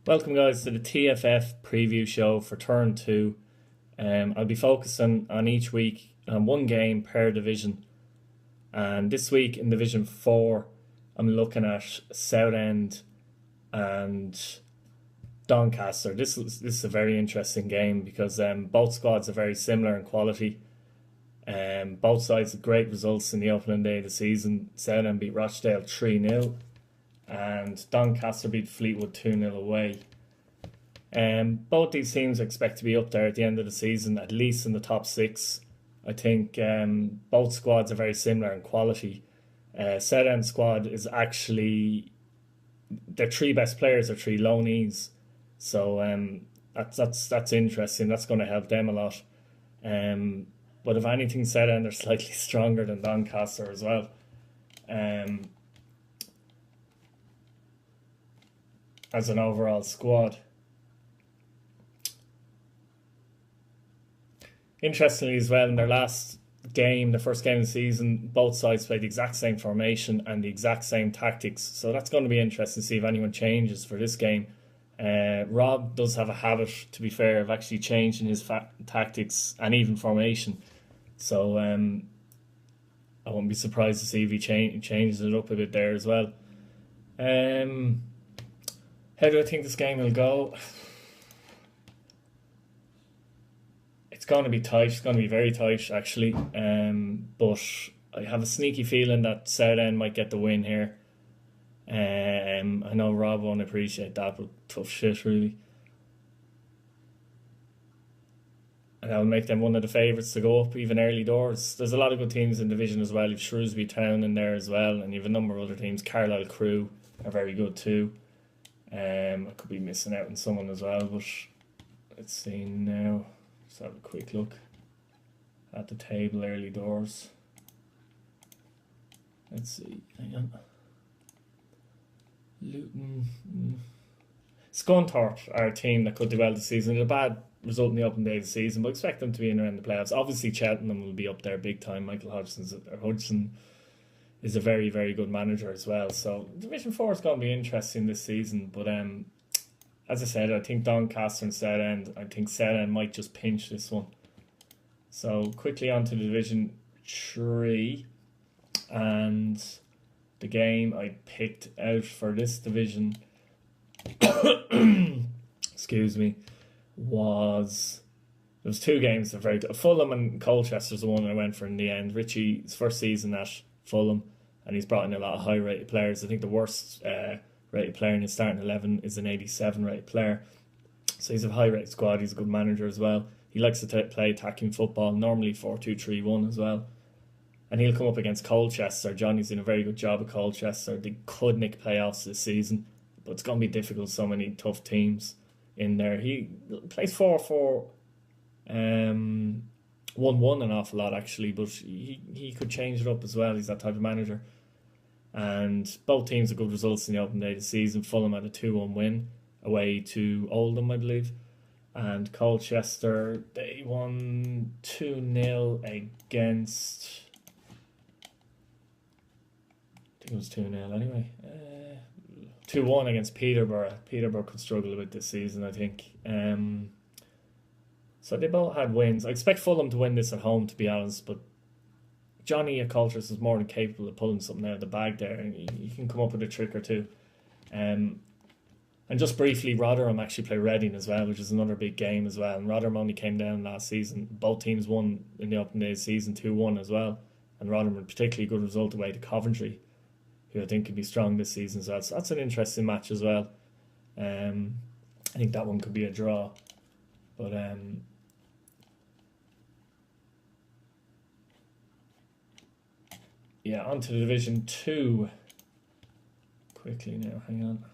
Welcome, guys, to the TFF preview show for Turn 2. I'll be focusing on each week on one game per division. And this week in Division 4, I'm looking at Southend and Doncaster. This is a very interesting game because both squads are very similar in quality. Both sides had great results in the opening day of the season. Southend beat Rochdale 3-0. And Doncaster beat Fleetwood 2-0 away. Both these teams expect to be up there at the end of the season, at least in the top 6. I think both squads are very similar in quality. Southend squad is actually, their three best players are three loanees, so that's interesting. That's going to help them a lot. But if anything, Southend are slightly stronger than Doncaster as well. As an overall squad. Interestingly as well, in their last game, the first game of the season, both sides played the exact same formation and the exact same tactics. So that's going to be interesting to see if anyone changes for this game. Rob does have a habit, to be fair, of actually changing his tactics and even formation. So I wouldn't be surprised to see if he changes it up a bit there as well. How do I think this game will go? It's going to be tight. It's going to be very tight, actually. But I have a sneaky feeling that Southend might get the win here. I know Rob won't appreciate that, but tough shit, really. And that will make them one of the favourites to go up even early doors. There's a lot of good teams in the division as well. You've Shrewsbury Town in there as well, and you have a number of other teams. Carlisle Crew are very good too. I could be missing out on someone as well, but let's see now. Just have a quick look at the table early doors. Let's see. Hang on. Luton. Scunthorpe are a team that could do well this season. A bad result in the open day of the season, but expect them to be in around the playoffs. Obviously, Cheltenham will be up there big time. Michael Hodgson is a very, very good manager as well. So Division 4 is going to be interesting this season. But as I said, I think Doncaster and Southend, I think Southend might just pinch this one. So quickly on to Division 3. And the game I picked out for this division, excuse me, was... There was two games that were very good. Fulham and Colchester's the one I went for in the end. Richie's first season at Fulham, and he's brought in a lot of high-rated players. I think the worst rated player in his starting 11 is an 87 rated player. So he's a high-rated squad. He's a good manager as well. He likes to play attacking football, normally 4-2-3-1 as well. And he'll come up against Colchester. Johnny's doing a very good job at Colchester. They could nick playoffs this season, but it's going to be difficult. So many tough teams in there. He plays 4-4. 1-1 an awful lot, actually, but he could change it up as well. He's that type of manager. And both teams have good results in the open day of the season. Fulham had a 2-1 win away to Oldham, I believe. And Colchester, they won 2-0 against... I think it was 2-0 anyway. 2-1 against Peterborough. Peterborough could struggle a bit this season, I think. So they both had wins. I expect Fulham to win this at home, to be honest, but Johnny at Colchester is more than capable of pulling something out of the bag there, and he can come up with a trick or two. And just briefly, Rotherham actually play Reading as well, which is another big game as well. And Rotherham only came down last season. Both teams won in the open day season 2-1 as well. And Rotherham had a particularly good result away to Coventry, who I think could be strong this season as well. So that's an interesting match as well. I think that one could be a draw. But yeah, on to Division 2. Quickly now, hang on.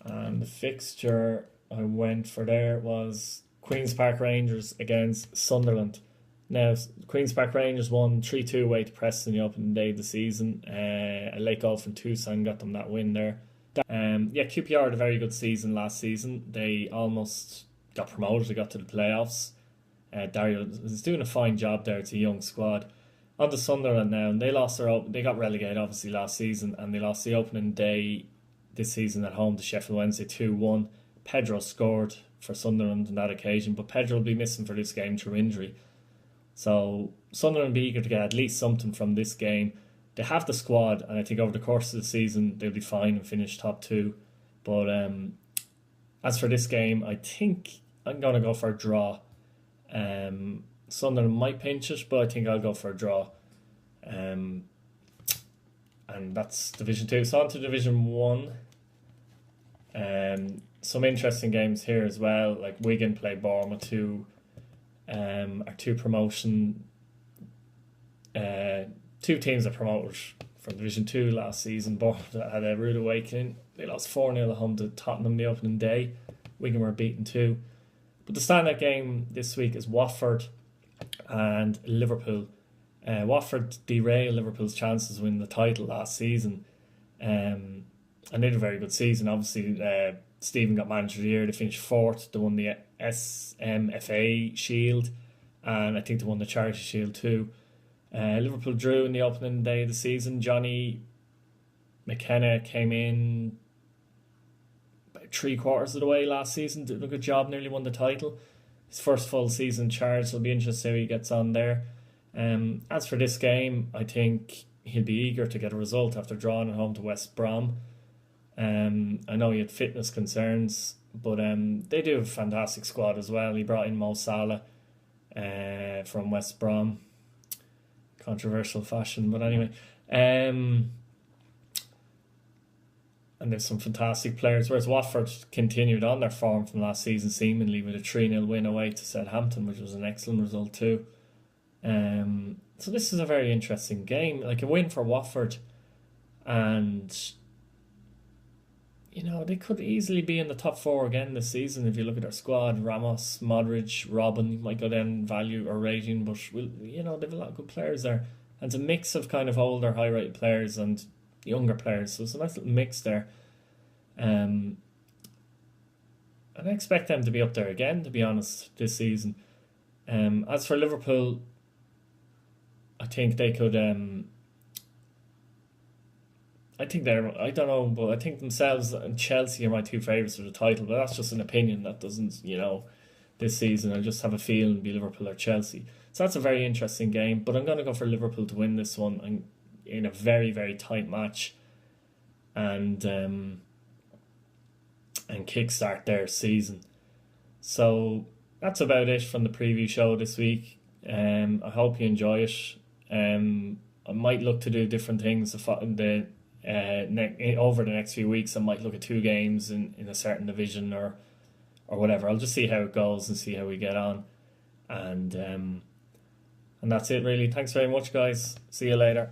And the fixture I went for there was Queen's Park Rangers against Sunderland. Now, Queen's Park Rangers won 3-2 away to Preston in the opening day of the season. A late goal from Tucson got them that win there. QPR had a very good season last season. They almost got promoted. They got to the playoffs. Dario is doing a fine job there. It's a young squad. On to Sunderland now, and they got relegated obviously last season, and they lost the opening day this season at home to Sheffield Wednesday 2-1. Pedro scored for Sunderland on that occasion, but Pedro will be missing for this game through injury. So Sunderland will be eager to get at least something from this game. They have the squad, and I think over the course of the season they'll be fine and finish top 2. But as for this game, I think I'm going to go for a draw. Sunderland might pinch it, but I think I'll go for a draw. And that's Division 2. So on to Division 1. Some interesting games here as well. Like Wigan play Bournemouth, who are two promotion. Two teams that promoted from Division 2 last season. Bournemouth had a rude awakening. They lost 4-0 at home to Tottenham the opening day. Wigan were beaten too. But the standout game this week is Watford and Liverpool. Watford derailed Liverpool's chances to win the title last season. And they had a very good season. Obviously, Stephen got Manager of the Year. They finished 4th. They won the SMFA Shield. And I think they won the Charity Shield too. Liverpool drew in the opening day of the season. Johnny McKenna came in about 3/4 of the way last season. Did a good job, nearly won the title. His first full season charge, so it'll be interesting how he gets on there. As for this game, I think he'll be eager to get a result after drawing at home to West Brom. I know he had fitness concerns, but they do have a fantastic squad as well. He brought in Mo Salah from West Brom. Controversial fashion, but anyway. And there's some fantastic players, whereas Watford continued on their form from last season, seemingly with a 3-0 win away to Southampton, which was an excellent result too. So this is a very interesting game, like a win for Watford, and you know, they could easily be in the top 4 again this season if you look at their squad. Ramos, Modric, Robin might go down in value or rating, but you know, they have a lot of good players there. And it's a mix of kind of older, high-rated players and younger players, so it's a nice little mix there. And I expect them to be up there again, to be honest, this season. As for Liverpool, I think they could. I think I don't know, but I think themselves and Chelsea are my 2 favourites for the title. But that's just an opinion. That doesn't, you know, this season I just have a feeling it'll be Liverpool or Chelsea. So that's a very interesting game. But I'm going to go for Liverpool to win this one in a very, very tight match, and kickstart their season. So that's about it from the preview show this week. I hope you enjoy it. I might look to do different things over the next few weeks. I might look at 2 games in a certain division or whatever. I'll just see how it goes and see how we get on. And that's it really. Thanks very much, guys. See you later.